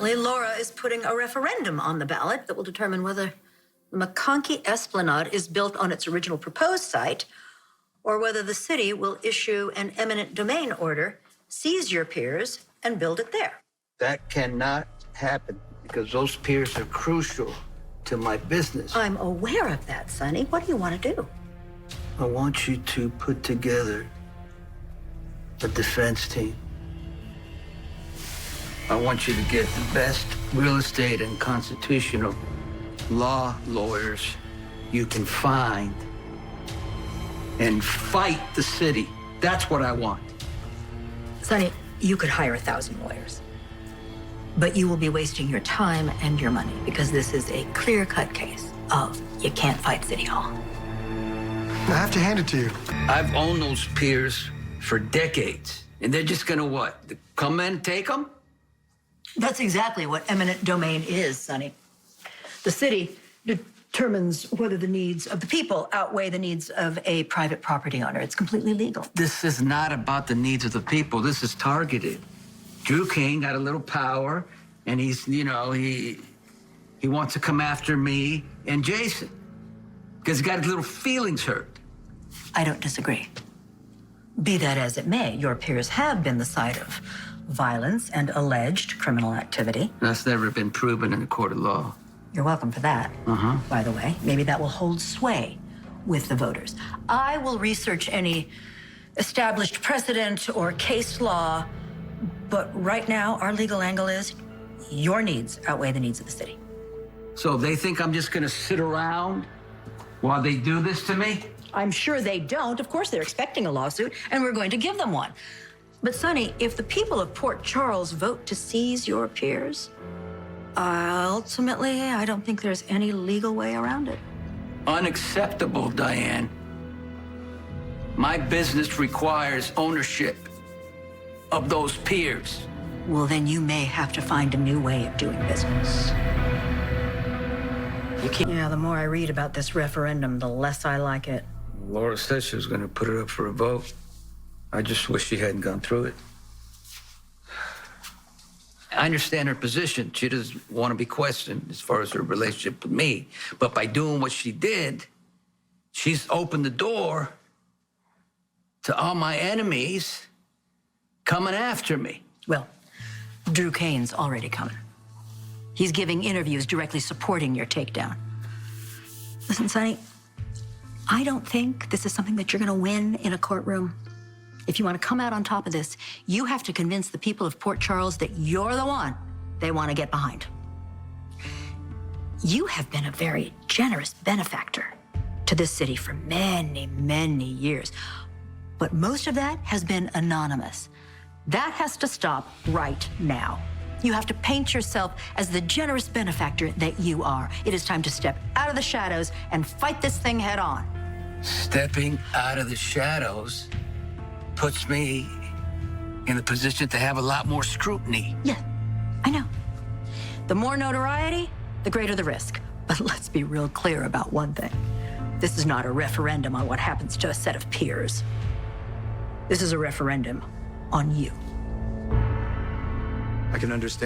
Apparently, Laura is putting a referendum on the ballot that will determine whether the McConkey Esplanade is built on its original proposed site or whether the city will issue an eminent domain order, seize your piers, and build it there. That cannot happen because those piers are crucial to my business. I'm aware of that, Sonny. What do you want to do? I want you to put together a defense team. I want you to get the best real estate and constitutional law lawyers you can find and fight the city. That's what I want. Sonny, you could hire 1,000 lawyers, but you will be wasting your time and your money because this is a clear-cut case of you can't fight City Hall. I have to hand it to you. I've owned those piers for decades, and they're just gonna what? Come in and take them? That's exactly what eminent domain is, Sonny. The city determines whether the needs of the people outweigh the needs of a private property owner. It's completely legal. This is not about the needs of the people. This is targeted. Drew King got a little power, and he's, he wants to come after me and Jason because he got his little feelings hurt. I don't disagree. Be that as it may, your peers have been the site of violence and alleged criminal activity. That's never been proven in a court of law. You're welcome for that. By the way, maybe that will hold sway with the voters. I will research any established precedent or case law, but right now, our legal angle is your needs outweigh the needs of the city. So they think I'm just gonna sit around while they do this to me? I'm sure they don't. Of course, they're expecting a lawsuit, and we're going to give them one. But, Sonny, if the people of Port Charles vote to seize your piers, ultimately, I don't think there's any legal way around it. Unacceptable, Diane. My business requires ownership of those piers. Well, then you may have to find a new way of doing business. Yeah, the more I read about this referendum, the less I like it. Laura said she was going to put it up for a vote. I just wish she hadn't gone through it. I understand her position. She doesn't want to be questioned as far as her relationship with me. But by doing what she did, she's opened the door to all my enemies coming after me. Well, Drew Kane's already coming. He's giving interviews directly supporting your takedown. Listen, Sonny, I don't think this is something that you're going to win in a courtroom. If you want to come out on top of this, you have to convince the people of Port Charles that you're the one they want to get behind. You have been a very generous benefactor to this city for many, many years. But most of that has been anonymous. That has to stop right now. You have to paint yourself as the generous benefactor that you are. It is time to step out of the shadows and fight this thing head on. Stepping out of the shadows puts me in the position to have a lot more scrutiny. Yeah, I know. The more notoriety, the greater the risk. But let's be real clear about one thing. This is not a referendum on what happens to a set of peers. This is a referendum on you. I can understand.